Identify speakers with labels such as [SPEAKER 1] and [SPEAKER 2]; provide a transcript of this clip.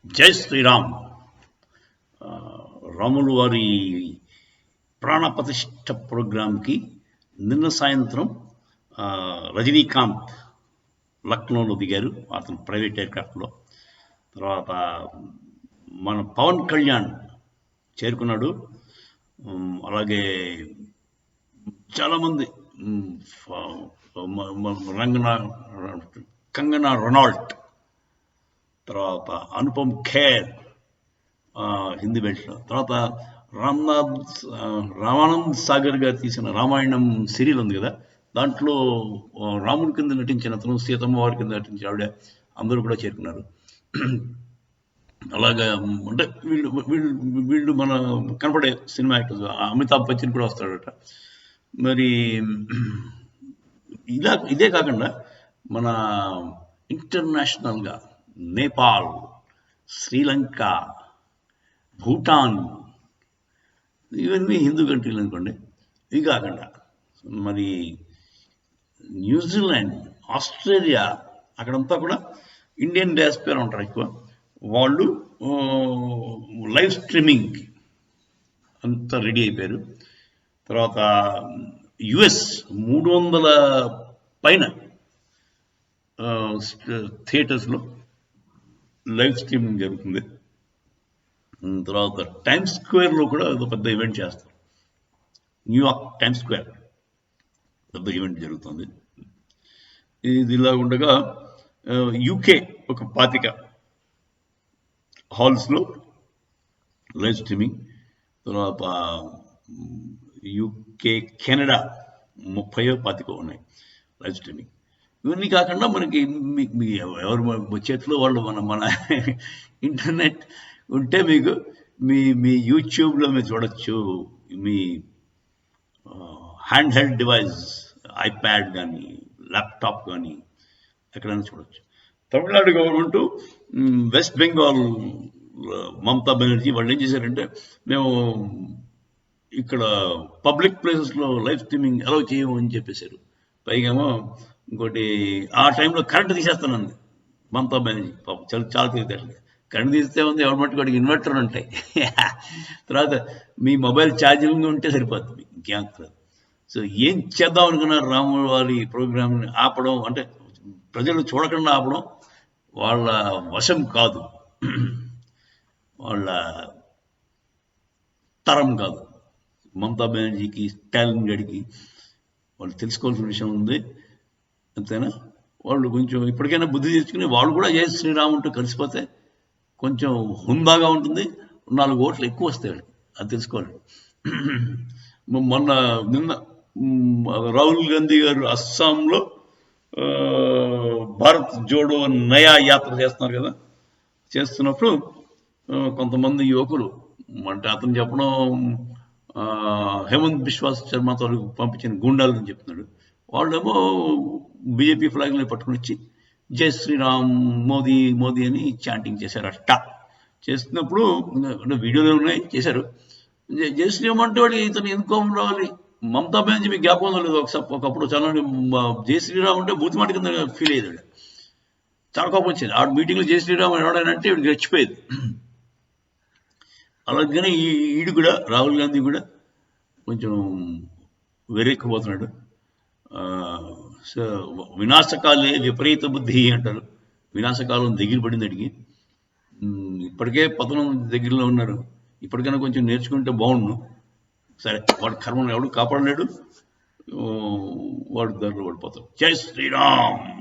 [SPEAKER 1] జై శ్రీరామ్. రాములు వారి ప్రాణప్రతిష్ఠ ప్రోగ్రాంకి నిన్న సాయంత్రం రజనీకాంత్ లక్నోలో దిగారు, అతను ప్రైవేట్ ఎయిర్క్రాఫ్ట్లో. తర్వాత మన పవన్ కళ్యాణ్ చేరుకున్నాడు. అలాగే చాలామంది కంగనా రొనాల్డ్, తర్వాత అనుపమ్ ఖేర్ హిందీ బెల్ట్లో, తర్వాత రామానంద్ సాగర్ గారు తీసిన రామాయణం సీరియల్ ఉంది కదా, దాంట్లో రాముడి కింద నటించిన అతను, సీతమ్మ వారి కింద నటించిన ఆవిడ, అందరూ కూడా చేరుకున్నారు. అలాగా అంటే వీళ్ళు వీళ్ళు వీళ్ళు మన కనపడే సినిమా యాక్టర్స్. అమితాబ్ బచ్చన్ కూడా వస్తాడట. మరి ఇదే కాకుండా మన ఇంటర్నేషనల్గా నేపాల్, శ్రీలంక, భూటాన్, ఇవన్నీ హిందూ కంట్రీలు అనుకోండి. ఇవి కాకుండా మరి న్యూజిలాండ్, ఆస్ట్రేలియా, అక్కడంతా కూడా ఇండియన్ డయాస్పోరా ఉంటారు ఎక్కువ. వాళ్ళు లైవ్ స్ట్రీమింగ్ అంతా రెడీ అయిపోయారు. తర్వాత యుఎస్ 300 పైన థియేటర్స్లో లైవ్ స్ట్రీమింగ్ జరుగుతుంది. తర్వాత టైమ్స్ స్క్వేర్లో కూడా ఒక పెద్ద ఈవెంట్ చేస్తారు. న్యూయార్క్ టైమ్స్ స్క్వేర్ పెద్ద ఈవెంట్ జరుగుతుంది. ఇది ఇలా ఉండగా యూకే ఒక 25 హాల్స్లో లైవ్ స్ట్రీమింగ్. తర్వాత యూకే, కెనడా 30-25 ఉన్నాయి లైవ్ స్ట్రీమింగ్. ఇవన్నీ కాకుండా మనకి ఎవరు చేతిలో వాళ్ళు మన ఇంటర్నెట్ ఉంటే మీకు మీ యూట్యూబ్లో మీరు చూడొచ్చు. మీ హ్యాండ్ హెల్డ్ డివైస్, ఐప్యాడ్ కానీ ల్యాప్టాప్ కానీ ఎక్కడైనా చూడొచ్చు. తమిళనాడు గవర్నమెంట్, వెస్ట్ బెంగాల్ మమతా బెనర్జీ వాళ్ళు ఏం చేశారంటే, మేము ఇక్కడ పబ్లిక్ ప్లేసెస్లో లైవ్ స్ట్రీమింగ్ అలౌ చేయము అని చెప్పేశారు. పైగేమో ఇంకోటి, ఆ టైంలో కరెంట్ తీసేస్తానండి మమతా బెనర్జీ. చాలా తెలియదు. కరెంట్ తీస్తే ఉంది, ఎవరి మట్టుకు వాడికి ఇన్వర్టర్ ఉంటాయి. తర్వాత మీ మొబైల్ ఛార్జింగ్ ఉంటే సరిపోతుంది, ఇంకేం కాదు. సో ఏం చేద్దాం అనుకున్నారు, రాముల వారి ప్రోగ్రామ్ని ఆపడం అంటే ప్రజలు చూడకుండా ఆపడం వాళ్ళ వశం కాదు, వాళ్ళ తరం కాదు. మమతా బెనర్జీకి, స్టాలిన్ గడికి వాళ్ళు తెలుసుకోవాల్సిన విషయం ఉంది, అంతేనా? వాళ్ళు కొంచెం ఇప్పటికైనా బుద్ధి తెచ్చుకుని వాళ్ళు కూడా జై శ్రీరాముంటూ కలిసిపోతే కొంచెం హుందాగా ఉంటుంది, 4 ఓట్లు ఎక్కువ వస్తాయి. అది తెలుసుకోవాలి. నిన్న రాహుల్ గాంధీ గారు అస్సాంలో భారత్ జోడో నయా యాత్ర చేస్తున్నారు కదా. చేస్తున్నప్పుడు కొంతమంది యువకులు, అంటే అతను చెప్పడం హేమంత్ బిశ్వాస్ శర్మతో పంపించిన గుండాలని చెప్తున్నాడు. వాళ్ళేమో బీజేపీ ఫ్లాగ్ని పట్టుకుని వచ్చి జై శ్రీరామ్, మోదీ మోదీ అని చాంటింగ్ చేశారు. చేస్తున్నప్పుడు వీడియోలో ఉన్నాయి, చేశారు. జై శ్రీరామ్ అంటే వాడు ఇతను ఎందుకు రావాలి? మమతా బెనర్జీ మీకు జ్ఞాపకం లేదు, ఒకప్పుడు చాలా జై శ్రీరామ్ అంటే బూతిమాట కింద ఫీల్ అయ్యాడు. చాలా కోపం వచ్చింది. ఆ మీటింగ్లో జై శ్రీరామ్ ఎవడనంటే వీడికి రెచ్చిపోయేది. అలాగనే ఈడు కూడా, రాహుల్ గాంధీ కూడా కొంచెం వెరెక్కిపోతున్నాడు. సో వినాశకాలే విపరీత బుద్ధి అంటారు. వినాశకాలం దగ్గర పడింది అడిగి. ఇప్పటికే పతనం దగ్గరలో ఉన్నారు. ఇప్పటికైనా కొంచెం నేర్చుకుంటే బాగుండు. సరే, వాడు కర్మను ఎవడు కాపాడలేడు, వాడు దారిలో పడిపోతాడు. జై శ్రీరామ్.